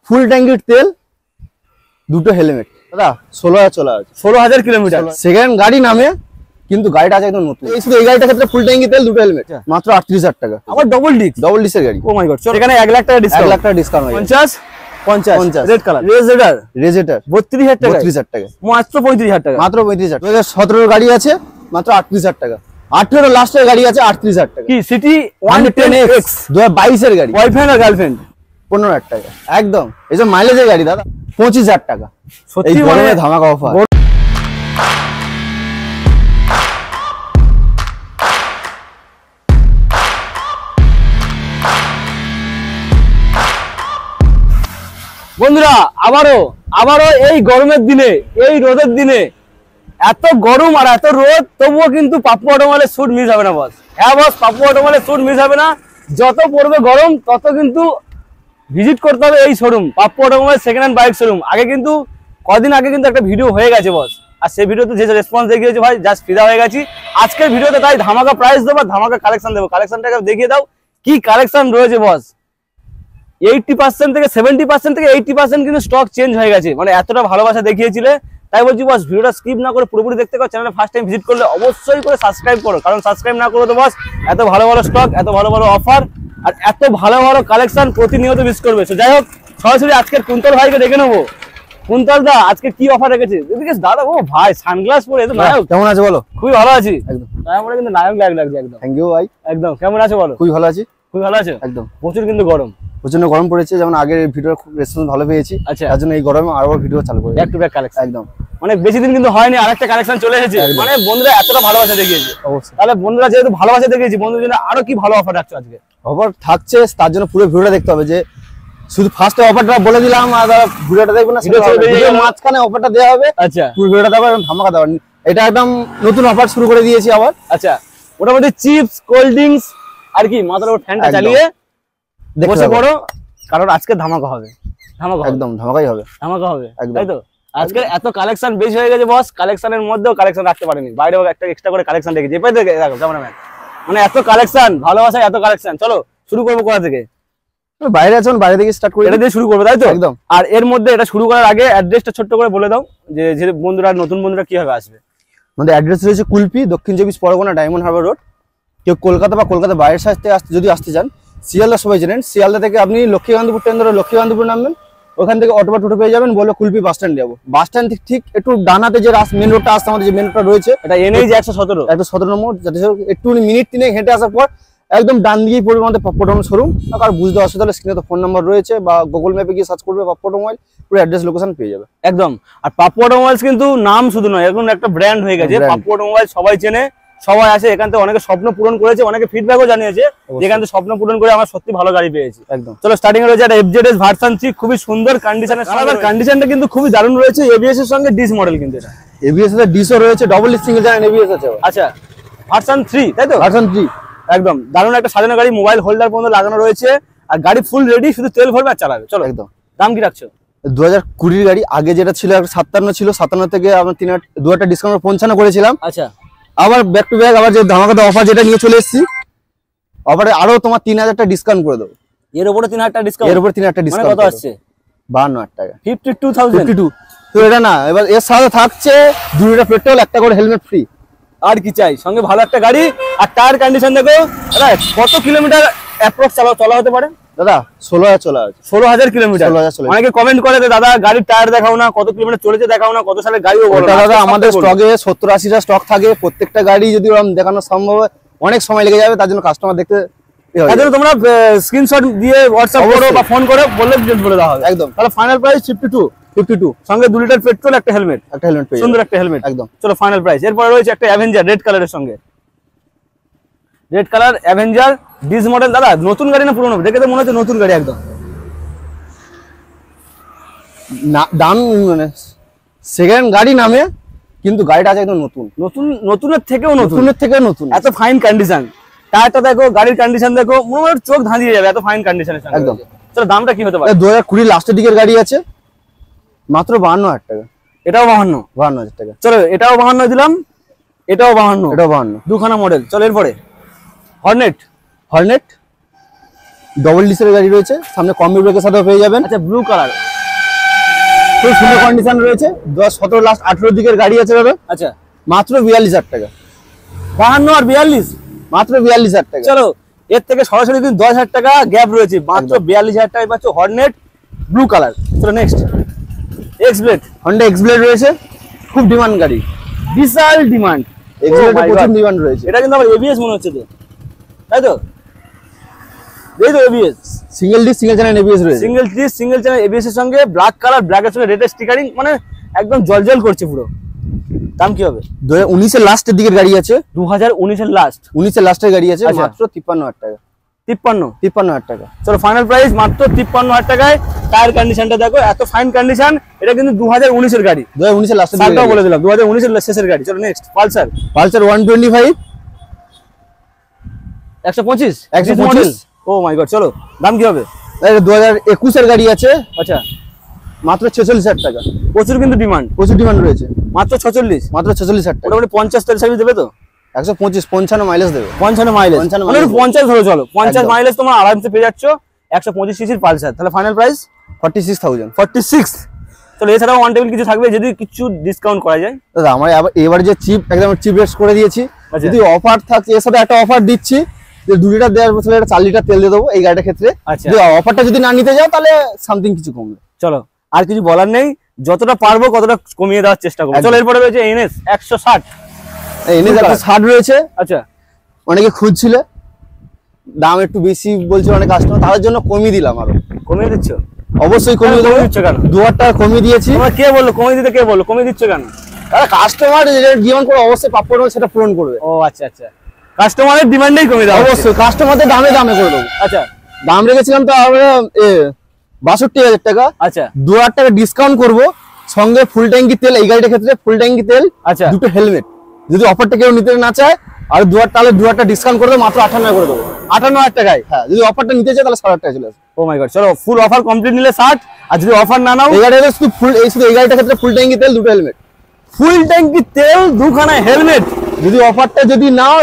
ফুল ট্যাঙ্কির তেল, দুটো হেলমেট দাদা 16,000 চলা আছে। 16,000 কিলোমিটার। সেকেন্ড গাড়ি নামে, কিন্তু গাড়িটা আছে একদম নতুন। এই শুধু এই গাড়িটার ক্ষেত্রে ফুল ট্যাঙ্কি তেল, দুটো হেলমেট, মাত্র 38,000 টাকা। আবার ডবল ডিসের গাড়ি। ও মাই গড। এখানে 1 লাখ টাকা ডিসকাউন্ট। 1 লাখ টাকা ডিসকাউন্ট হয়। 50 রেড কালার রেজেটার 32,000 টাকা। মাত্র 35,000 টাকা। মাত্র 35,000 টাকা। 2017 গাড়ি আছে মাত্র 38,000 টাকা। 18 লাস্টের গাড়ি আছে 38,000 টাকা। কি সিটি 110X 2022 এর গাড়ি। বয়ফ্রেন্ড আর গার্লফ্রেন্ড 15,000 টাকা একদম। এই যে মাইলেজের গাড়ি দাদা 25,000 টাকা। সত্যি গরমে ধামাকা অফার। বন্ধুরা আবারও এই গরমের দিনে, এই রোদের দিনে, এত গরম আর এত রোদ, তবুও কিন্তু পাপ্পু অটোমোবাইলের শুট মিস হবে না বস। হ্যাঁ বস, পাপ্পু অটোমোবাইলের শুট মিস হবে না। যত পড়বে গরম তত কিন্তু ভিজিট করতে হবে এই showroom, Pappu automobile second hand bike showroom. কদিন আগে কিন্তু একটা ভিডিও হয়ে গেছে বস, আর সেই ভিডিওতে যে রেসপন্স দেখিয়েছে ভাই, জাস্ট ফিদা হয়ে গেছি। আজকের ভিডিওতে তাই ধামাকা প্রাইস দেবো, ধামাকা কালেকশন দেবো। কালেকশনটাকে দেখিয়ে দাও কি কালেকশন রয়েছে বস। 80% থেকে 70% থেকে 80% কিন্তু স্টক চেঞ্জ হয়ে গেছে, মানে এতটা ভালোবাসা দেখিয়েছিলে। তাই বলছি বস, ভিডিওটা স্কিপ না করে পুরোপুরি দেখতে পারো। চ্যানেলে ফার্স্ট টাইম ভিজিট করলে অবশ্যই করে সাবস্ক্রাইব করো, কারণ সাবস্ক্রাইব না করো তো বস এত ভালো ভালো স্টক, এত ভালো ভালো অফার আর এত ভালো ভালো কালেকশন প্রতিনিয়ত মিস করবে। তো যাই হোক, সরাসরি আজকের কুন্তল ভাইকে দেখে নেবো। কুন্তল দা আজকে কি অফার রেখেছে দাদা? ও ভাই সানগ্লাস পরে এত নায়ক। কেমন আছে বলো? খুবই ভালো আছি একদম। আমরা কিন্তু নায়ক লাগছে একদম। থ্যাংক ইউ ভাই। একদম। কেমন আছো বলো? খুবই ভালো আছি। খুবই ভালো আছো? একদম। প্রচুর কিন্তু গরম, প্রচন্ড গরম পড়েছে, যেমন আগের ভিডিওর খুব রেসপন্স ভালো পেয়েছি। আচ্ছা, তার জন্য এই গরমে আরো ভিডিও চালু করি। Back to back collection. একদম। মানে বেশি দিন কিন্তু হয়নি, আরেকটা কালেকশন চলে এসেছে। মানে বন্ধুরা এতটা ভালোবাসা দেখিয়েছে, অবশ্যই। তাহলে বন্ধুরা যেহেতু ভালোবাসা দেখিয়েছি, বন্ধুদের জন্য আরো কি ভালো অফার রাখছো আজকে? অফার থাকছে, তার জন্য পুরো ভিডিওটা দেখতে হবে। যে শুধু ফার্স্টে অফারটা বলে দিলাম আর ভিডিওটা দেখবেন না, ভিডিওর মাঝখানে অফারটা দেওয়া হবে। আচ্ছা, পুরো ভিডিওটা দেওয়া এবং ধামাকা দেওয়া। এটা একদম নতুন অফার শুরু করে দিয়েছি আবার। আচ্ছা, মোটামুটি চিপস, কোল্ড ড্রিঙ্কস আর কি মাথার উপর ফ্যানটা চালিয়ে বসে পড়ো, কারণ আজকে ধামাকা হবে। ধামাকা একদম, ধামাকাই হবে, ধামাকা হবে, তাই তো? আজকে এত কালেকশন বেশি হয়ে গেছে বস, কালেকশনের মধ্যেও কালেকশন রাখতে পারেনি, বাইরেও একটা এক্সট্রা করে কালেকশন রেখেছি। এপাই দেখো ক্যামেরাম্যান, মানে এত কালেকশন, ভালোবাসা এত কালেকশন। চলো শুরু করবো কোথা থেকে? বাইরে আছেন, বাইরে থেকে স্টার্ট করি। এটা দিয়ে শুরু করবো, তাই তো? একদম। আর এর মধ্যে এটা শুরু করার আগে অ্যাড্রেসটা ছোট্ট করে বলে দাও, যে বন্ধুরা, নতুন বন্ধুরা কিভাবে আসবে। আমাদের অ্যাড্রেস রয়েছে কুলপি, দক্ষিণ 24 পরগনা, ডায়মন্ড হারবার রোড। কেউ কলকাতা বা কলকাতা বাইরের সাথে যদি আসতে চান, শিয়ালদা সবাই জানেন, শিয়ালদা থেকে আপনি লক্ষ্মীকান্তপুর ট্রেন ধরে লক্ষ্মীকান্তপুর নামবেন, ওখান থেকে অটো বা টোটো পেয়ে যাবেন, বলে কুলপি বাস স্ট্যান্ড যাবো। বাস স্ট্যান্ড ঠিক একটু ডানাতে যে মেন রোডটা আসছে, আমাদের যে মেন রোডটা রয়েছে, এটা NH 117 নম্বর, একটু মিনিট 3 হেঁটে আসার পর একদম ডান দিকেই পড়বে আমাদের পাপ্পু অটোমোবাইল শোরুম। আর বুঝতে অসুবিধা হলে স্ক্রিনে তো ফোন নাম্বার রয়েছে, বা গুগল ম্যাপে গিয়ে সার্চ করবে পাপ্পু অটোমোবাইল, পুরো অ্যাড্রেস লোকেশন পেয়ে যাবে। একদম। আর পাপ্পু অটোমোবাইলস কিন্তু নাম শুধু নয়, এখন একটা ব্র্যান্ড হয়ে গেছে। পাপ্পু অটোমোবাইল সবাই চেনে, সবাই আসে এখান থেকে, অনেকে স্বপ্ন পূরণ করেছে, অনেকে ফিডব্যাকও জানিয়েছে যেখান থেকে স্বপ্ন পূরণ করে আমার সত্যি ভালো গাড়ি পেয়েছি। একদম। চলো স্টার্টিং এ রয়েছে একটা FZS ভার্সন 3, খুবই সুন্দর কন্ডিশনের। কন্ডিশনটা কিন্তু খুবই দারুণ রয়েছে। ABS এর সঙ্গে ডিস মডেল, কিন্তু এটা ABS এর ডিসও রয়েছে, ডবল সিঙ্গেল চ্যানেল ABS আছে। আচ্ছা, ভার্সন 3, তাই তো? ভার্সন 3 একদম দারুণ একটা সাজানো গাড়ি, মোবাইল হোল্ডার পর্যন্ত লাগানো রয়েছে, আর গাড়ি ফুল রেডি, শুধু তেল ভরবে আর চালাবে। চলো একদম। দাম কি রাখছো? 2020 গাড়ি, আগে যেটা ছিল 57 ছিল, 57 থেকে আমরা 2 ডিসকাউন্ট 55 করেছিলাম। আচ্ছা, আবার ব্যাক টু ব্যাক আবার যে ধামাকা অফার যেটা নিয়ে চলে এসেছি, অফারে আরো তোমার 3000 টাকা ডিসকাউন্ট করে দেবো। এর উপরে 3000 টাকা ডিসকাউন্ট? এর উপরে 3000 টাকা ডিসকাউন্ট। কত আসছে? 52,000 টাকা। 52,000। তো এটা না, এবার এর সাথে থাকছে 2 লিটার পেট্রোল, একটা করে হেলমেট ফ্রি। আর কি চাই? সঙ্গে ভালো একটা গাড়ি। আর টায়ার কন্ডিশন দেখো দাদা, কত কিলোমিটার অ্যাপ্রক্স চলা হতে পারে দাদা? 16,000 চলা আছে। 16,000 কিলোমিটার। অনেকে কমেন্ট করে দাদা গাড়ির টায়ার দেখাও না, কত কিলোমিটার চলেছে দেখাও না, কত সালের গাড়িও বলো না। দাদা আমাদের স্টকে 70-80টা স্টক থাকে, প্রত্যেকটা গাড়ি যদি দেখানো সম্ভব অনেক সময় লেগে যাবে, তার জন্য কাস্টমার দেখতে, তার জন্য তোমরা স্ক্রিনশট দিয়ে হোয়াটসঅ্যাপ করো বা ফোন করে বললে ডিটেইলস বলে দেওয়া হবে। একদম। তাহলে ফাইনাল প্রাইস 52 সঙ্গে 2 লিটার পেট্রোল, একটা হেলমেট, সুন্দর একটা হেলমেট। একদম। চলো ফাইনাল প্রাইস। এরপরে রয়েছে একটা অ্যাভেঞ্জার রেড কালারের সঙ্গে, red colour Avenger dish model. দাদা নতুন গাড়ি না পুরনো? দেখে তো মনে হচ্ছে নতুন গাড়ি একদম। দাম মানে সেকেন্ড গাড়ি নামে, কিন্তু গাড়িটা আছে একদম নতুন, নতুনের থেকেও নতুন, এত ফাইন কন্ডিশন। টায়ারটা দেখো, গাড়ির কন্ডিশন দেখো, মনে হয় চোখ ধাঁধিয়ে যাবে, এত ফাইন কন্ডিশনের সঙ্গে। একদম। চলো দামটা কি হতে পারে? 2020 লাস্টের দিকের গাড়ি আছে, মাত্র 52,000 টাকা। এটাও 52,000 টাকা। চলো এটাও 52 দিলাম, এটাও 52, এটাও 52, দুখানা মডেল। চলো এরপরে হর্নেট ডবল ডিসের গাড়ি রয়েছে, সামনে কম্বি ব্রেকের সাথেও পেয়ে যাবেন। আচ্ছা ব্লু কালার, খুব সুন্দর কন্ডিশন রয়েছে। 17 লাস্ট 18 দিকের গাড়ি আছে দাদা, আচ্ছা মাত্র 42,000 টাকা। 52 আর 42, মাত্র 42,000 টাকা। চলো এর থেকে সরাসরি কিন্তু 10,000 টাকা গ্যাপ রয়েছে, মাত্র 42,000 টাকায় পাচ্ছ হর্নেট ব্লু কালার। চলো next x blade, Honda x blade রয়েছে, খুব ডিমান্ড গাড়ি, বিশাল ডিমান্ড, এক্স ব্লেডের প্রচুর ডিমান্ড রয়েছে। এটা কিন্তু আমার এবিএস মনে হচ্ছে তো, তাই তো? এই তো ABS, single disc single channel ABS রয়েছে, single disc single channel ABS এর সঙ্গে ব্ল্যাক কালার, ব্ল্যাকের সঙ্গে রেড স্টিকারিং, মানে একদম জলজল করছে পুরো। দাম কি হবে? 2019 এর লাস্টের দিকের গাড়ি আছে, 2019 এর লাস্ট, 19 এর লাস্টের গাড়ি আছে, আচ্ছা। মাত্র 53,000 টাকা। 53 টাকা। চলো ফাইনাল প্রাইস মাত্র 53,000 টাকায়। টায়ার কন্ডিশনটা দেখো, এত ফাইন কন্ডিশন। এটা কিন্তু 2019 এর গাড়ি, 2019 এর লাস্টের সালটাও বলে দিলাম, 2019 এর শেষের গাড়ি। চলো next Pulsar, Pulsar 125 125 model. O my god, চলো দাম কি হবে? 2021 এর গাড়ি আছে, আচ্ছা মাত্র 46,000 টাকা। প্রচুর কিন্তু ডিমান্ড, প্রচুর ডিমান্ড রয়েছে, মাত্র 46, মাত্র 46,000 টাকা। মোটামুটি 50 তেল সার্ভিস দেবে তো? 125 55 মাইলেজ দেবে, 55 মাইলেজ, 55 মানে 50 ধরো, চলো 50 একদম। মাইলেজ তোমার আরামসে পেয়ে যাচ্ছ 125 সিসির পালসার। তাহলে ফাইনাল প্রাইস 46,000। 46। চলো এছাড়াও অন টেবিল কিছু থাকবে যদি কিছু ডিসকাউন্ট করা যায়? দাদা আমরা এবার যে চিপ একদম চিপ রেট করে দিয়েছি, আচ্ছা। যদি অফার থাকে এর সাথে একটা অফার দিচ্ছি যে 2 লিটার দেওয়ার বছর 4 লিটার তেল দিয়ে দেবো এই গাড়িটার ক্ষেত্রে। আচ্ছা। যদি অফারটা যদি না নিতে যাও তাহলে সামথিং কিছু কমবে। চলো আর কিছু বলার নেই, যতটা পারবো কতটা কমিয়ে দেওয়ার চেষ্টা করবো। চলো এরপরে রয়েছে এনএস 160, এনে একটা 60 রয়েছে, আচ্ছা অনেকে খুঁজছিল, দাম একটু বেশি বলছিল অনেক কাস্টমার, তাদের জন্য কমিয়ে দিলাম। আরো কমিয়ে দিচ্ছ? অবশ্যই কমিয়ে দেবো। দিচ্ছ কেন? 2,000 টাকা কমিয়ে দিয়েছি। তোমরা কে বললো কমিয়ে দিতে? কে বললো কমিয়ে দিচ্ছ কেন? তারা কাস্টমার ডিমান্ড করে অবশ্যই প্রাপ্য হবে, সেটা পূরণ করবে। ও আচ্ছা আচ্ছা, কাস্টমারের ডিমান্ডেই কমিয়ে দাও। অবশ্যই কাস্টমারদের দামে দামে করে দেবো। আচ্ছা দাম রেখেছিলাম তো আমরা 62,000 টাকা, আচ্ছা 2,000 টাকা ডিসকাউন্ট করবো, সঙ্গে ফুল ট্যাঙ্কি তেল, এই গাড়িটার ক্ষেত্রে ফুল ট্যাঙ্কি তেল, আচ্ছা দুটো হেলমেট। যদি অফারটা কেউ নিতে না চায় আর 2,000 তাহলে 2,000 টাকা ডিসকাউন্ট করে দেবো, মাত্র 58 করে দেবো। 58,000 টাকায়? হ্যাঁ, যদি অফারটা নিতে চায় তাহলে 7,000 টাকা চলে আসবে। ও মাই গড, চলো ফুল অফার কমপ্লিট নিলে 60, আর যদি অফার না নাও এই গাড়িটা শুধু শুধু এই গাড়িটার ক্ষেত্রে ফুল ট্যাঙ্কি তেল, দুটো হেলমেট। ফুল ট্যাঙ্কি তেল, দুখানা হেলমেট। যদি অফারটা যদি নাও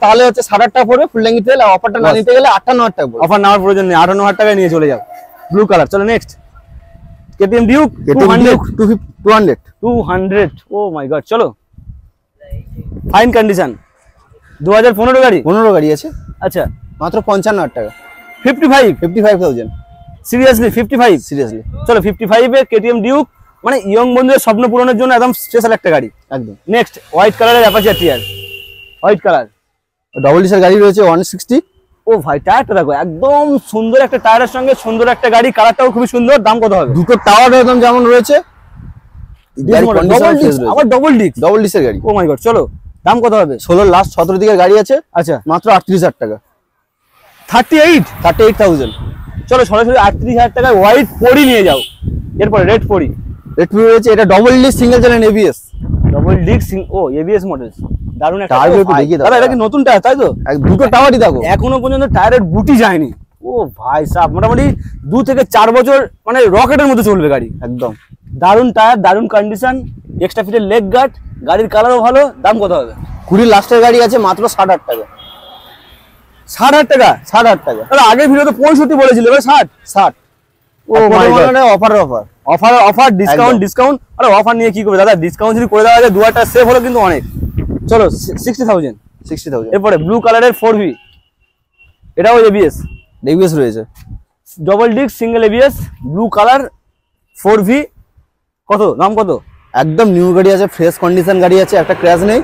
তাহলে হচ্ছে 7,000 টাকা পড়বে ফুল ট্যাঙ্কি তেল, আর অফারটা না নিতে গেলে 58,000 টাকা পড়বে। অফার নেওয়ার প্রয়োজন নেই, 58,000 টাকায় নিয়ে চলে যাও ব্লু কালার। চলো next KTM Duke 200। O my god, চলো ফাইন কন্ডিশন, 2015 গাড়ি, 15 গাড়ি আছে, আচ্ছা মাত্র 55,000 টাকা। 55,000 সিরিয়াসলি 55? সিরিয়াসলি। চলো 55 এ কেটিএম ডিউক, মানে ইয়ং বন্ধুদের স্বপ্ন পূরণের জন্য একদম স্পেশাল একটা গাড়ি। একদম। নেক্সট হোয়াইট কালারের অ্যাপাচি টিয়ার, হোয়াইট কালার, ডবল ডিসের গাড়ি রয়েছে 160। ও ভাই টায়ারটা দেখো, একদম সুন্দর একটা টায়ারের সঙ্গে সুন্দর একটা গাড়ি, কালারটাও খুবই সুন্দর। দাম কত হবে? দুটো টাওয়ার একদম যেমন রয়েছে, আবার ডবল ডিস্ক, ডবল ডিসের গাড়ি। ও মাই গড, চলো দাম কত হবে? 16 লাস্ট 17 দিকের গাড়ি আছে, আচ্ছা মাত্র 38,000 টাকা। 38,000। চলো সরাসরি 38,000 টাকায় হোয়াইট পরি নিয়ে যাও। এরপরে রেড পরি, রেড পরি রয়েছে, এটা double disc single channel ABS. Double disc, ও এবিএস মডেল, দারুণ একটা টায়ার টায়ার। একটু দেখিয়ে দাও। দাদা এটা কি নতুন টায়ার তাই তো? দুটো টাওয়ারই দেখো, এখনো পর্যন্ত টায়ারের বুটি যায়নি। ও ভাই সাহেব, মোটামুটি 2 থেকে 4 বছর মানে রকেটের মতো চলবে গাড়ি। একদম দারুণ টায়ার, দারুণ কন্ডিশন, এক্সট্রা ফিটের লেগ গার্ড, গাড়ির কালারও ভালো। দাম কত হবে? 20 লাস্টের গাড়ি আছে, মাত্র 60,000 টাকা। 60,000 টাকা? 60,000 টাকা। তাহলে আগের ভিডিওতে 65 বলেছিল, এবার 60। ও মাই গড, অফার ডিসকাউন্ট। আরে অফার নিয়ে কি করবে দাদা? ডিসকাউন্ট যদি করে দেওয়া যায় 2 টাকা সেভ হলো কিন্তু অনেক। চলো 60,000। এরপরে ব্লু কালারের 4V, এটাও এবিএস রয়েছে, double disc single ABS, blue colour 4V। কত দাম? কত? একদম নিউ গাড়ি আছে, ফ্রেশ কন্ডিশন গাড়ি আছে, একটা ক্র্যাশ নেই।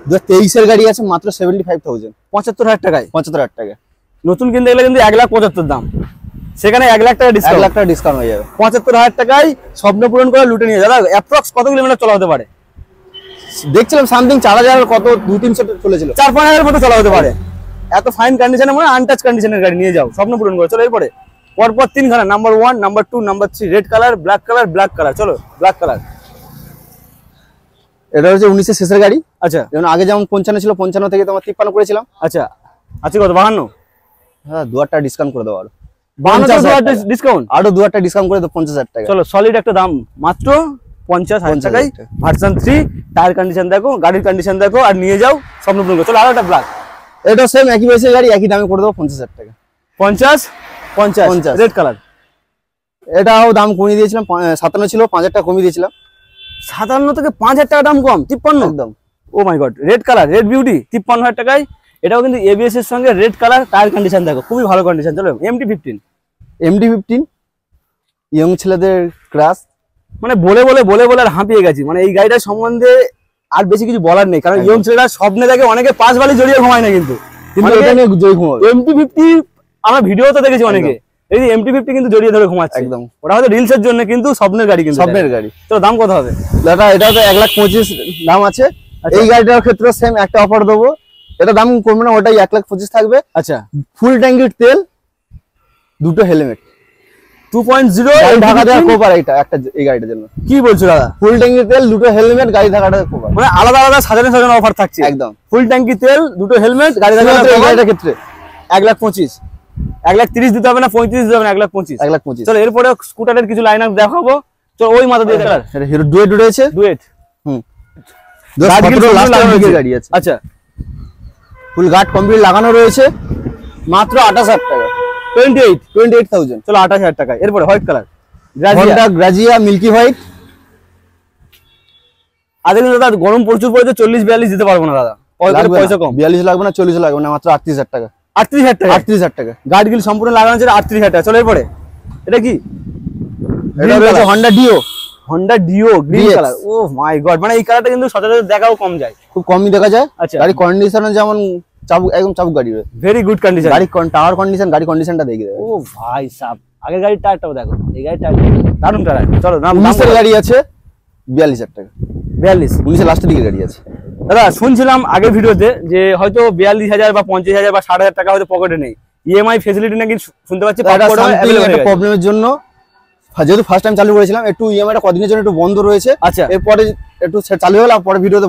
2023 এর গাড়ি আছে, মাত্র 75,000। 75,000 টাকায়? 75,000 টাকা। নতুন কিনতে গেলে কিন্তু 1,75,000 দাম, সেখানে 1,00,000 টাকা ডিসকাউন্ট। 1,00,000 টাকা ডিসকাউন্ট হয়ে যাবে। 75,000 টাকায় স্বপ্ন পূরণ করে লুটে নিয়ে দাদা। অ্যাপ্রক্স কত কিলোমিটার চলা হতে পারে? দেখছিলাম সামথিং 4,000 কত 2-300 চলেছিল, 4-5,000 মতো চলা হতে পারে। এত ফাইন কন্ডিশনে, মানে আনটাচ কন্ডিশনের গাড়ি নিয়ে যাও, স্বপ্ন পূরণ করে। চলো এরপরে পরপর 3 খানা, number 1, number 2, number 3, red colour, black colour, black colour. চলো ব্ল্যাক কালার, এটা হচ্ছে 19 এর শেষের গাড়ি। আচ্ছা যেমন আগে যেমন 55 ছিল, 55 থেকে তোমার 53 করেছিলাম। আচ্ছা আজকে কত? 52? হ্যাঁ, 2,000 টাকা ডিসকাউন্ট করে দেবো। আরো 52 ডিসকাউন্ট, আরো 2,000 টাকা ডিসকাউন্ট করে দেবো, 50,000 টাকা। চলো সলিড একটা দাম, মাত্র 50,000 টাকায় ভার্সন 3। টায়ার কন্ডিশন দেখো, গাড়ির কন্ডিশন দেখো, আর নিয়ে যাও, স্বপ্ন পূরণ করো। চলো আরো একটা ব্ল্যাক, এটা সেম একই বয়সের গাড়ি, একই দামে করে দেবো, 50,000 টাকা। 50 50 50 রেড কালার। এটাও দাম কমিয়ে দিয়েছিলাম, 57 ছিল, 5,000 টাকা কমিয়ে দিয়েছিলাম। 57 থেকে 5,000 টাকা দাম কম, 53 একদম। Oh my God, red colour, red beauty 53,000 টাকায়। এটাও কিন্তু এবিএস এর সঙ্গে রেড কালার, টায়ার কন্ডিশন দেখো খুবই ভালো কন্ডিশন। চলো MT-15, MT-15 ইয়ং ছেলেদের ক্রাশ। মানে বলে বলে আর হাঁপিয়ে গেছি। মানে এই গাড়িটার সম্বন্ধে আর বেশি কিছু বলার নেই, কারণ ইয়ং ছেলেরা স্বপ্নে দেখে, অনেকে 5 বালি জড়িয়ে ঘুমায় না, কিন্তু এটা নিয়ে জয় ঘুমাবে। MT-50 আমরা ভিডিওতে দেখেছি অনেকে, এই MT-50 কিন্তু জড়িয়ে ধরে ঘুমাচ্ছে একদম। ওটা হয়তো রিলসের জন্য, কিন্তু স্বপ্নের গাড়ি, কিন্তু স্বপ্নের গাড়ি। তো দাম কত হবে? এটা তো 1,25,000 দাম আছে। এই গাড়িটার ক্ষেত্রে সেম একটা অফার দেবো, এটা দাম কমবে না, ওটাই 1,25,000 থাকবে। আচ্ছা, ফুল ট্যাঙ্কির তেল, দুটো হেলমেট, 2.0 ঢাকা দেওয়ার কোপার। একটা এই গাড়িটার জন্য কি বলছো দাদা? ফুল ট্যাঙ্কির তেল, দুটো হেলমেট, গাড়ি ঢাকাটা কোপার। মানে আলাদা আলাদা সাজানো অফার থাকছে একদম। ফুল ট্যাঙ্কি তেল, দুটো হেলমেট, গাড়ি এই থাকা গাড়িটার ক্ষেত্রে 1,25,000, 1,30,000 দিতে হবে না, 35 দিতে হবে না, 1,25,000। 1,25,000। চলো এরপরে স্কুটারের কিছু লাইন আপ দেখাবো। চলো ওই মাথা দিয়ে কালার এটা হিরো ডুয়েট রয়েছে। ডুয়েট, গাড়ি আছে। আচ্ছা, ফুল গার্ড কমপ্লিট লাগানো রয়েছে, মাত্র 28,000 টাকা। 28,000। চলো 28,000 টাকা। এরপরে white colour Honda Grazia milky white. আজ কিন্তু দাদা গরম প্রচুর পড়েছে, 40-42 দিতে পারবো না দাদা, পয়সা কম। 42 লাগবে না, 40 লাগবে না, মাত্র 38,000 টাকা। 38,000 টাকা, 38,000 টাকা। গার্ড গিল সম্পূর্ণ লাগানো ছিল, 38,000 টাকা। চলো এরপরে এটা কি? এটা রয়েছে Honda Dio. Honda Dio green colour. Oh my God, মানে এই কালারটা কিন্তু সচরাচর দেখাও কম যায়, খুব কমই দেখা যায়। আচ্ছা, গাড়ি কন্ডিশন যেমন চাবুক, একদম চাবুক গাড়ি। Very good condition. গাড়ি টাওয়ার কন্ডিশন, গাড়ি কন্ডিশনটা দেখে দেবে। ও ভাই সাব, আগের গাড়ির টায়ারটাও দেখো, এই গাড়ির টায়ার দারুণ টায়ার। চলো নাম 19 গাড়ি আছে, 42,000 টাকা। 42, 19 লাস্টের দিকে গাড়ি আছে। দাদা শুনছিলাম আগের ভিডিওতে যে হয়তো 42,000 বা 50,000 বা 60,000 টাকা হয়তো পকেটে নেই, ইএমআই ফেসিলিটি নাকি শুনতে পাচ্ছি একটা প্রবলেমের জন্য, যেহেতু ফার্স্ট টাইম চালু করেছিলাম, একটু ইএমআইটা কদিনের জন্য একটু বন্ধ রয়েছে। আচ্ছা, এরপরে একটু চালু হলে পরে ভিডিওতে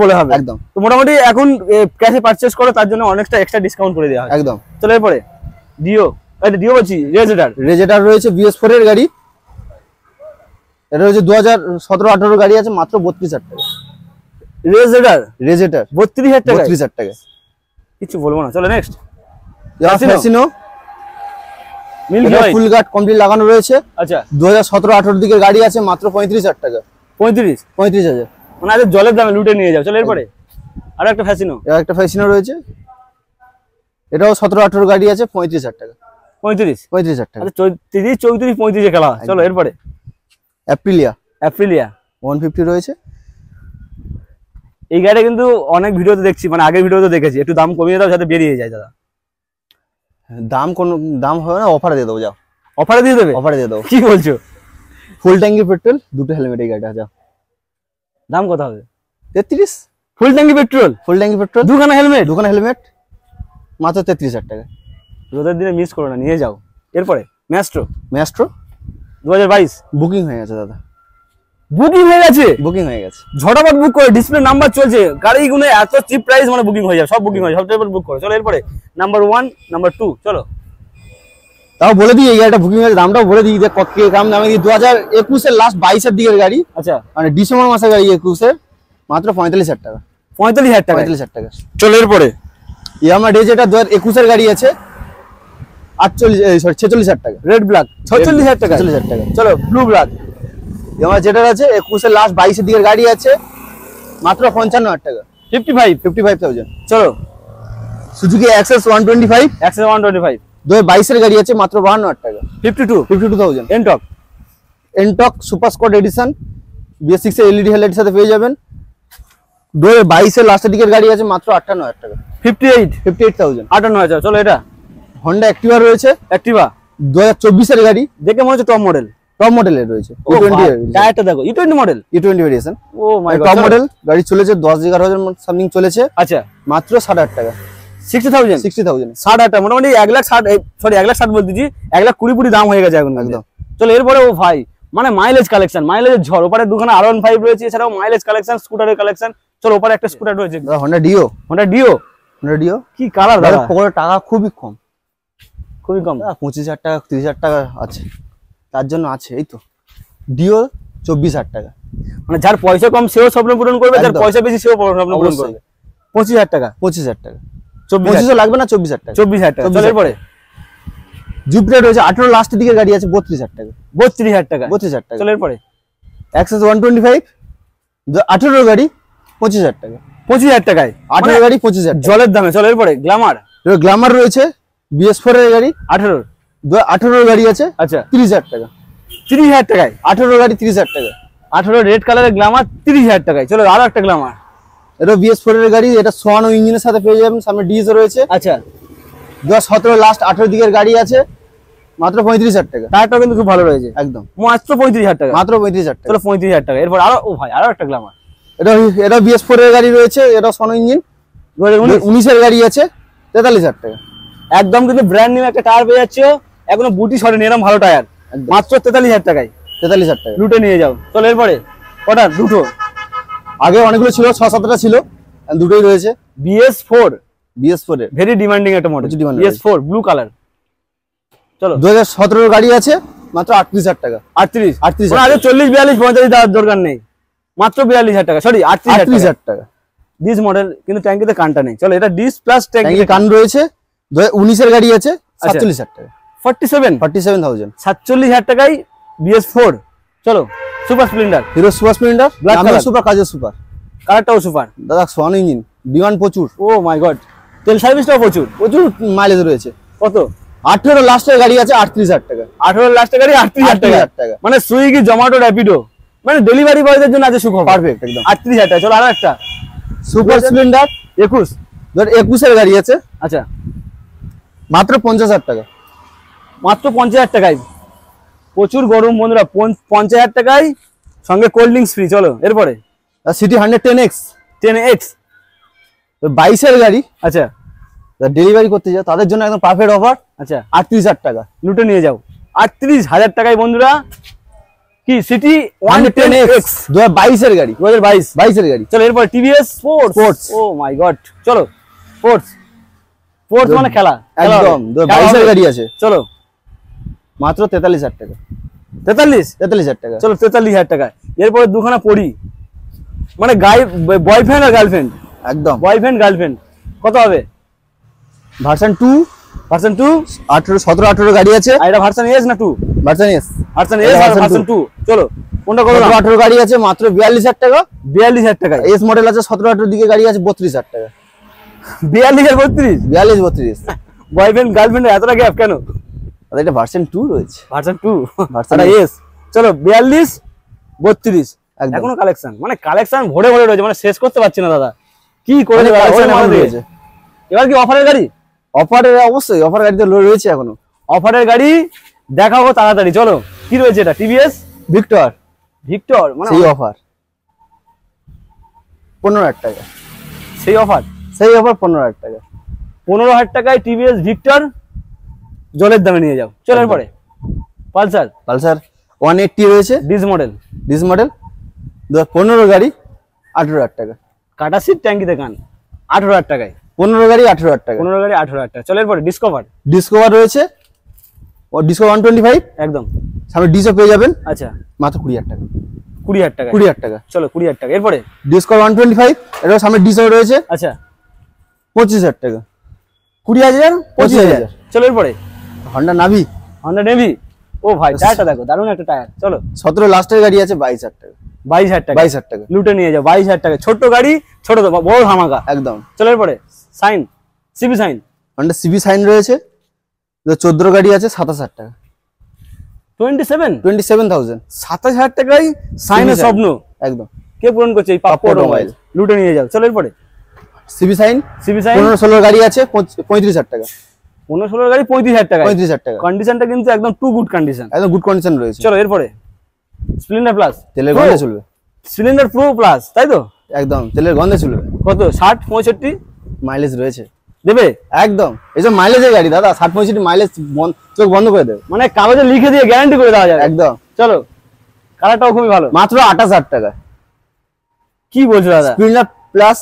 বলে হবে একদম। তো মোটামুটি এখন ক্যাশে পারচেজ করো, তার জন্য অনেকটা এক্সট্রা ডিসকাউন্ট করে দেওয়া হয় একদম। চলো এরপরে ডিও, এটা ডিও বলছি রেজেটার রয়েছে BS4 এর গাড়ি। এটা হচ্ছে 2017-18 গাড়ি আছে, মাত্র 32,000 টাকা। রেজেটার 32,000 টাকা, 32,000 টাকা। কিছু বলবো না। চলো next Fascino full guard complete লাগানো রয়েছে। আচ্ছা, 2017-18 দিকের গাড়ি আছে, মাত্র 35,000 টাকা। 35,000 মানে আজ জলের দামে লুটে নিয়ে যাও। চলো এরপরে আর একটা ফ্যাসিনো, একটা ফ্যাসিনো রয়েছে, এটাও 17-18 গাড়ি আছে, 35,000 টাকা। 35,000 টাকা। আচ্ছা, 33, 34, 35 খেলা হয়। চলো এরপরে অ্যাপ্রিলিয়া 150 রয়েছে। এই গাড়িটা কিন্তু অনেক ভিডিওতে দেখছি, মানে আগের ভিডিওতে দেখেছি, একটু দাম কমিয়ে দাও যাতে বেরিয়ে যায় দাদা। দাম হবে না, অফারে দিয়ে দেবো, যাও। অফারে দিয়ে দেবে? অফারে দিয়ে দেবো। কি বলছো? ফুল ট্যাঙ্কি পেট্রোল, দুটো হেলমেট, এই গাড়িটা যাও। দাম কত হবে? 33। ফুল ট্যাঙ্কি পেট্রোল, দুখানা হেলমেট, মাত্র 33,000 টাকা। রোদের দিনে মিস করো না, নিয়ে যাও। এরপরে ম্যাস্ট্রো 2022 বুকিং হয়ে গেছে দাদা। বুকিং হয়ে গেছে, ঝটাপট বুক করে, ডিসপ্লে নাম্বার চলছে, গাড়িগুলো এত চিপ প্রাইস, মানে বুকিং হয়ে যাবে, সব বুকিং হয়ে যাবে, সব বুক করো। চলো এরপরে নাম্বার 1, নাম্বার 2, চলো তাও বলে দিই এই গাড়িটা বুকিং হয়েছে, দামটাও বলে দিই যে কত কি দাম। আমি 2021 এর লাস্ট 22 দিকের গাড়ি। আচ্ছা, মানে ডিসেম্বর মাসের গাড়ি, 21 এর, মাত্র 45,000 টাকা। 45,000 টাকা। চলো এরপরে ইয়ামা রেজেটার 2021 এর গাড়ি আছে, 46,000 টাকা। রেড ব্ল্যাক 46,000 টাকা। 46,000 টাকা। চলো ব্লু ব্ল্যাক ইয়ামা যেটার আছে 21 এর লাস্ট 22 দিকের গাড়ি আছে, মাত্র 55,000 টাকা। 55,000। চলো সুজুকি অ্যাক্সেস 125, 2022 এর গাড়ি আছে, মাত্র 52,000 টাকা। 52,000। Ntorq super squad addition BS6 এর LED হেডলাইটের সাথে পেয়ে যাবেন। 2022 এর লাস্টের দিকের গাড়ি আছে, মাত্র 58,000 টাকা। 58,000। 58,000। চলো এটা হন্ডা অ্যাক্টিভা রয়েছে, 2024 এর গাড়ি, দেখে মনে হচ্ছে টপ মডেলের রয়েছে। টায়ারটা দেখো, E20 model, E20 variation. O my god, top model গাড়ি চলেছে, 10-11,000 সামথিং চলেছে। আচ্ছা, মাত্র 60,000 টাকা। 60,000 60,000 টাকা, মোটামুটি 1,60,000 বলতেছি, 1,20,000 দাম হয়ে গেছে এখন একদম। চলো এরপরে ও ভাই, মানে মাইলেজ কালেকশন, মাইলেজের ঝড়। ওপারে দুখানা R15 রয়েছে, এছাড়াও মাইলেজ কালেকশন, স্কুটারের কালেকশন। চলো ওপারে একটা স্কুটার রয়েছে, হন্ডা ডিও। কি কালার দাদা? পকেটে টাকা খুবই কম, 25,000 টাকা, 30,000 টাকা আছে, তার জন্য আছে। এই তো ডিও 24,000 টাকা। মানে যার পয়সা কম সেও স্বপ্ন পূরণ করবে, যার পয়সা বেশি সেও স্বপ্ন পূরণ করবে। 25,000 টাকা। 25,000 টাকা। 25,000 লাগবে না, 24,000 টাকা। 24,000 টাকা। চলো এরপরে জুপিটার রয়েছে 18 লাস্টের দিকে গাড়ি আছে 32,000 টাকা। 32,000 টাকা। 32,000 টাকা। চলো এরপরে অ্যাক্সেস 125 18 গাড়ি 25,000 টাকা। 25,000 টাকায় 18 গাড়ি 25,000 টাকা। জলের দামে। চলো এরপরে গ্ল্যামার গ্ল্যামার রয়েছে BS4 এর গাড়ি 18। 18 গাড়ি আছে আচ্ছা 30,000 টাকা। 30,000 টাকায় 18 গাড়ি 30,000 টাকা। 18 রেড কালারের গ্ল্যামার 30,000 টাকায়। চলো আরো একটা গ্ল্যামার। এটা BS4 এর গাড়ি, এটা সোয়ানো ইঞ্জিনের সাথে পেয়ে যাবেন, সামনে ডিএসও রয়েছে। আচ্ছা 2017 লাস্ট 18 দিকের গাড়ি আছে মাত্র 35,000 টাকা। টায়ারটাও কিন্তু খুব ভালো রয়েছে। একদম মাত্র 35,000 টাকা। মাত্র 35,000 টাকা। চলো 35,000 টাকা। এরপর আরো ভাই আরো একটা গ্ল্যামার। এটা BS4 এর গাড়ি রয়েছে, এটা সোয়ানো ইঞ্জিন 2019 এর গাড়ি আছে 43,000 টাকা। একদম কিন্তু ব্র্যান্ড নিউ একটা টায়ার পেয়ে যাচ্ছ, এখনো বুটি সরেনি, এরকম ভালো টায়ার মাত্র 43,000 টাকায়। 43,000 টাকা। লুটে নিয়ে যাও। চলো এরপরে কটা? দুটো। আগে অনেকগুলো ছিল, 6-7টা ছিল, দুটোই রয়েছে। BS4 BS4 এর ভেরি ডিমান্ডিং একটা model. demanding BS4 blue colour. চলো 2017 গাড়ি আছে মাত্র 38,000 টাকা। 38। 38,000 আগে 40 42 45 দেওয়ার দরকার নেই, মাত্র 42,000 টাকা। সরি 38,000 38,000 টাকা। ডিস মডেল, কিন্তু ট্যাঙ্কিতে কানটা নেই। চলো এটা ডিস প্লাস ট্যাঙ্কি ট্যাঙ্কি কান রয়েছে। 2019 এর গাড়ি আছে 47,000 টাকা। 47,000। 47,000 টাকায় BS4। চলো super Splendor hero super Splendor, Black দামি color। সুপার, কাজের সুপার। কালারটাও সুপার। দাদা সোয়ানো ইঞ্জিন, ডিমান্ড প্রচুর, ও মাই গড। তেল সার্ভিসটাও প্রচুর। প্রচুর মাইলেজ রয়েছে। কত? 18 লাস্টের গাড়ি আছে 38,000 টাকা। 18 লাস্ট গাড়ি 38,000 38,000 টাকা। টাকা। মানে সুইগি জোম্যাটো র্যাপিডো, মানে ডেলিভারি বয়দের জন্য আছে সুখবর। পারফেক্ট একদম। 38,000 টাকা। চলো আরো একটা সুপার স্প্লেন্ডার 21। 21 এর গাড়ি আছে আচ্ছা মাত্র 50,000 টাকা। মাত্র 50,000 টাকায়। প্রচুর গরম বন্ধুরা, 50,000 টাকায় সঙ্গে কোল্ড ড্রিঙ্কস ফ্রি। চলো এরপরে সিটি 110X 10X 22 এর গাড়ি, আচ্ছা ডেলিভারি করতে যায় তাদের জন্য একদম পারফেক্ট অফার, আচ্ছা 38,000 টাকা। লুটে নিয়ে যাও 38,000 টাকায় বন্ধুরা। কি সিটি 110X 2022 এর গাড়ি, 2022 এর গাড়ি। চলো এরপর TVS Sports। O my god. চলো স্পোর্টস মানে খেলা একদম 22 এর গাড়ি আছে চলো মাত্র 43,000 টাকা। 43,000 টাকা। চলো 43,000 টাকায়। এরপরে দুখানা পড়ি, মানে বয়ফ্রেন্ড আর গার্লফ্রেন্ড, একদম বয়ফ্রেন্ড গার্লফ্রেন্ড কত হবে? ভার্সন 2 ভার্সন 2 17-18 গাড়ি আছে। আর এটা ভার্সন এস না 2? Version S. ভার্সন এস আর ভার্সন 2। চলো কোনটা করো? 18 গাড়ি আছে মাত্র 42,000 টাকা। 42,000 টাকায়। এস মডেল আছে 17-18 দিকে গাড়ি আছে 32,000 টাকা। 42 আর 32? 42-32। বয়ফ্রেন্ড গার্লফ্রেন্ডের এতটা গ্যাপ কেন? আর এটা ভার্সন 2 রয়েছে। ভার্সন 2 ভার্সন এটা এস। চলো 42 32 একদম। এখনো কালেকশন, মানে কালেকশন ভরে ভরে রয়েছে, মানে শেষ করতে পারছি না দাদা। কি করে অনেক collection ওই মাল এখন দিয়ে। রয়েছে। এবার কি অফারের গাড়ি? অফার অবশ্যই, অফার গাড়ি তো রয়েছে এখনো। অফারের গাড়ি দেখাবো তাড়াতাড়ি। চলো কি রয়েছে এটা? TVS ভিক্টর মানে সেই অফার 15,000 টাকা। সেই অফার সেই অফার 15,000 টাকা। 15,000 টাকায় TVS ভিক্টর জলের দামে নিয়ে যাও। চলো একদম। এরপরে পালসার 180 রয়েছে ডিস মডেল, ডিস মডেল 2015 গাড়ি 18,000 টাকা। কাটা সিট ট্যাঙ্কিতে কান 18,000 টাকায়। 15 গাড়ি 18,000 টাকা। 15 গাড়ি 18,000 টাকা। চলো এরপরে ডিসকভার ডিসকভার রয়েছে, ও ডিসকভার 125 একদম। সামনে ডিসও পেয়ে যাবেন আচ্ছা মাত্র 20,000 টাকা। 20,000 টাকা। 20,000 টাকা। চলো 20,000 টাকা। এরপরে ডিসকভার 125 এটাও সামনে ডিসও রয়েছে আচ্ছা 25,000 টাকা। 20,000 25,000। 25,000। চলো এরপরে হন্ডা নাভি হন্ডা নেভি। ও ভাই টায়ারটা দেখো, দারুণ একটা টায়ার। চলো 17 লাস্টের গাড়ি আছে 22,000 টাকা। 22,000 টাকা। 22,000 টাকা লুটে নিয়ে যাও 22,000 টাকা। ছোট গাড়ি, ছোট তো বড় ধামাকা একদম। চলো এরপরে Shine CB Shine Honda CB Shine রয়েছে 14 গাড়ি আছে 27,000 টাকা। 27 27,000 27,000 টাকায় সাইনের CB স্বপ্ন একদম। কে পূরণ করছে? এই পাপ্পু পাপ্পু অটোমোবাইল। অটোমোবাইল। লুটে নিয়ে যাও। চলো এরপরে সিবি সাইন সিবি সাইন 15-16 গাড়ি আছে 35,000 টাকা। 15-16 গাড়ি 35,000 টাকা। 35,000 টাকা। কন্ডিশনটা কিন্তু একদম টু গুড কন্ডিশন। একদম গুড কন্ডিশন রয়েছে। চলো এরপরে স্প্লেন্ডার প্লাস তেলের গন্ধে চলবে স্প্লেন্ডার প্রো প্লাস, তাই তো? একদম তেলের গন্ধে চলবে। কত 60 65 মাইলেজ রয়েছে দেবে? একদম। এইসব মাইলেজের গাড়ি দাদা 60-65 মাইলেজ চোখ বন্ধ করে দেবে মানে কাগজে লিখে দিয়ে গ্যারান্টি করে দেওয়া যাবে একদম। চলো কালারটাও খুবই ভালো। মাত্র 28,000 টাকা। কি বলছো দাদা? স্প্লেন্ডার প্লাস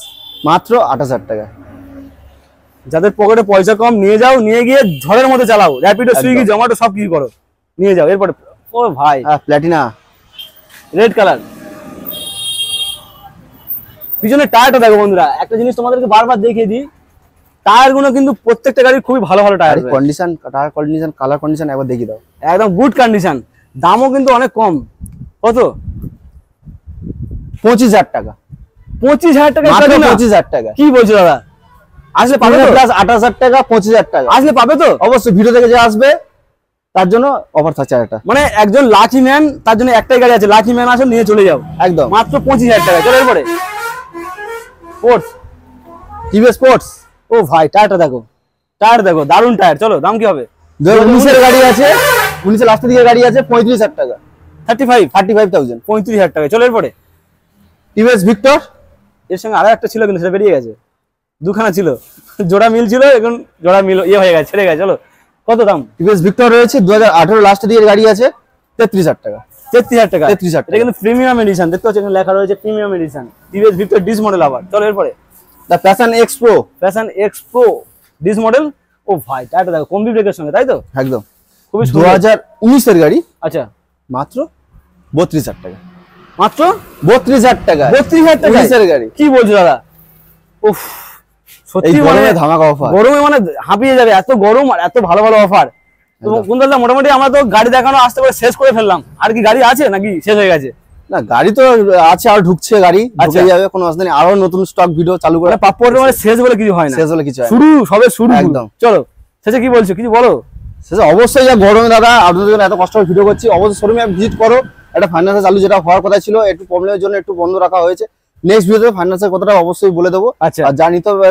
মাত্র 28,000 টাকা। যাদের পকেটে পয়সা কম নিয়ে যাও, নিয়ে গিয়ে ঝড়ের মধ্যে চালাও, র্যাপিডো একদম। সুইগি জোম্যাটো সব কিছু করো, নিয়ে যাও। এরপরে ও ভাই প্ল্যাটিনা রেড কালার। পিছনে টায়ারটা দেখো বন্ধুরা, একটা জিনিস তোমাদেরকে বারবার দেখিয়ে দিই, টায়ার গুলো কিন্তু প্রত্যেকটা গাড়ির খুবই ভালো ভালো tyre, condition, tyre condition, colour condition একবার দেখিয়ে দাও। একদম গুড কন্ডিশন। দামও কিন্তু অনেক কম। কত? 25,000 টাকা। 25,000 টাকা? 25,000 টাকা। কি বলছো দাদা? আসলে পাবে তো? প্লাস 28,000 টাকা, 25,000 টাকা আসলে পাবে তো? অবশ্যই, ভিডিও থেকে যে আসবে তার জন্য অফার থাকছে একটা। মানে একজন লাকি ম্যান, তার জন্য একটাই গাড়ি আছে, লাকি ম্যান আসো নিয়ে চলে যাও একদম মাত্র 25,000 টাকা। চলো এরপরে স্পোর্টস, টিভিএস স্পোর্টস। ও ভাই টায়ারটা দেখো, টায়ার দেখো, দারুন টায়ার। চলো দাম কি হবে? 2019 এর গাড়ি আছে, 19 এর লাস্টের দিকে গাড়ি আছে, 35,000 টাকা। 35,000। 35,000 টাকা। চলো এরপরে টিভিএস ভিক্টর। এর সঙ্গে আরো একটা ছিল কিন্তু সেটা বেরিয়ে গেছে, দুখানা ছিল, জোড়া মিল ছিল, এখন জোড়া মিল ইয়ে হয়ে গেছে, ছেড়ে গেছে। চলো কত দাম? টিভিএস ভিক্টর রয়েছে, 2018 লাস্টের দিকে গাড়ি আছে, 33,000 টাকা। 33,000 টাকা। 33,000 এটা কিন্তু প্রিমিয়াম এডিশন, দেখতে পাচ্ছ এখানে লেখা রয়েছে premium edition, TVS Victor disc model. আবার চলো এরপরে the Passion X Pro. Passion X Pro disc model. ও ভাই টায়ারটা দেখো, কম্বি ব্রেকের সঙ্গে, তাই তো? একদম খুবই সুন্দর। 2019 এর গাড়ি, আচ্ছা মাত্র 32,000 টাকা। মাত্র 32,000 টাকা। 32,000 টাকা 19 এর গাড়ি। কি বলছো দাদা? উফ, সত্যি এই মানে গরমে ধামাকা অফার। গরমে মানে হাঁপিয়ে যাবে, এত গরম আর এত ভালো ভালো অফার। কোন দাদা মোটামুটি আমরা তো গাড়ি দেখানো আসতে করে শেষ করে ফেললাম, আর কি গাড়ি আছে নাকি শেষ হয়ে গেছে? না, গাড়ি তো আছে, আর ঢুকছে গাড়ি, ঢুকে যাবে, কোনো অসুবিধা নেই। আরো নতুন স্টক ভিডিও চালু করে, মানে পাপ্পু মানে শেষ বলে কিছু হয় না, শেষ হলে কিছু হয় না। শুরু সবে শুরু একদম। চলো শেষে কি বলছো, কিছু বলো? শেষে অবশ্যই যা গরমে দাদা আপনাদের জন্য এত কষ্ট করে ভিডিও করছি, অবশ্যই শোরুমে ভিজিট করো। একটা ফাইন্যান্স চালু যেটা হওয়ার কথা ছিল, একটু প্রবলেমের জন্য একটু বন্ধ রাখা হয়েছে। নেক্সট ভিডিওতে ফাইন্যান্সের কথাটা অবশ্যই বলে দেবো। আচ্ছা। আর যা নিতে হবে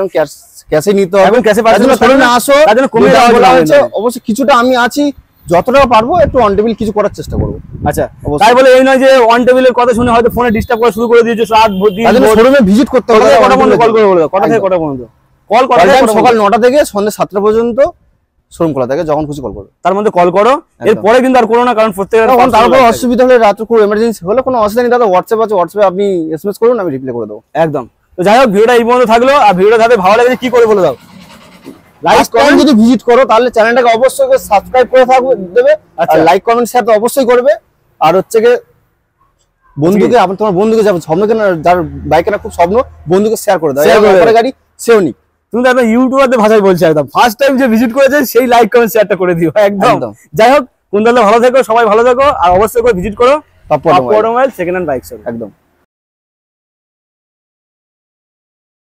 ক্যাশে নিতে হবে, এখন ক্যাশে পাচ্ছেন, শোরুমে আসো, তার জন্য কমিয়ে যেটা দেওয়া বলা হবে হয়েছে না। অবশ্যই কিছুটা আমি আছি, যতটা পারবো একটু অন টেবিল কিছু করার চেষ্টা করবো। আচ্ছা, অবশ্যই। তাই বলে এই নয় যে অন টেবিলের কথা শুনে হয়তো ফোনে ডিস্টার্ব করা শুরু করে দিয়েছো, রাত দিন তার জন্য শোরুমে ভিজিট করতে হবে। কটা পর্যন্ত কল করে বলে দাও, কটা থেকে কটা পর্যন্ত কল করা? সকাল 9টা থেকে সন্ধ্যে 7টা পর্যন্ত শোরুম খোলা থাকে, যখন খুশি কল করো, তার মধ্যে কল করো। এরপরে কিন্তু আর করো না, কারণ প্রত্যেকের তারপর অসুবিধা হলে রাত্রে খুব এমার্জেন্সি হলে কোনো অসুবিধা নেই দাদা, হোয়াটসঅ্যাপ আছে, হোয়াটসঅ্যাপে আপনি এসএমএস করুন, আমি রিপ্লাই করে দেবো। একদম। তো যাই হোক ভিডিওটা এই পর্যন্ত থাকলো, আর ভিডিওটা যাতে ভালো লাগে কি করে বলে দাও। লাইক কমেন্ট যদি ভিজিট করো তাহলে চ্যানেলটাকে অবশ্যই সাবস্ক্রাইব করে থাকবে দেবে, আর লাইক কমেন্ট শেয়ার তো অবশ্যই করবে। আর হচ্ছে কি বন্ধুকে, আপনি তোমার বন্ধুকে যাবে স্বপ্ন কেন, যার বাইক কেনা খুব স্বপ্ন, বন্ধুকে শেয়ার করে দাও, এরপরে গাড়ি সেও নি। তুমি তো একদম ইউটিউবারদের ভাষায় বলছো, একদম ফার্স্ট টাইম যে ভিজিট করেছে সেই লাইক কমেন্ট শেয়ারটা করে দিও একদম। যাই হোক, কোন দাদা ভালো থেকো, সবাই ভালো থেকো, আর অবশ্যই করে ভিজিট করো Pappu automobile second hand bike showroom. একদম।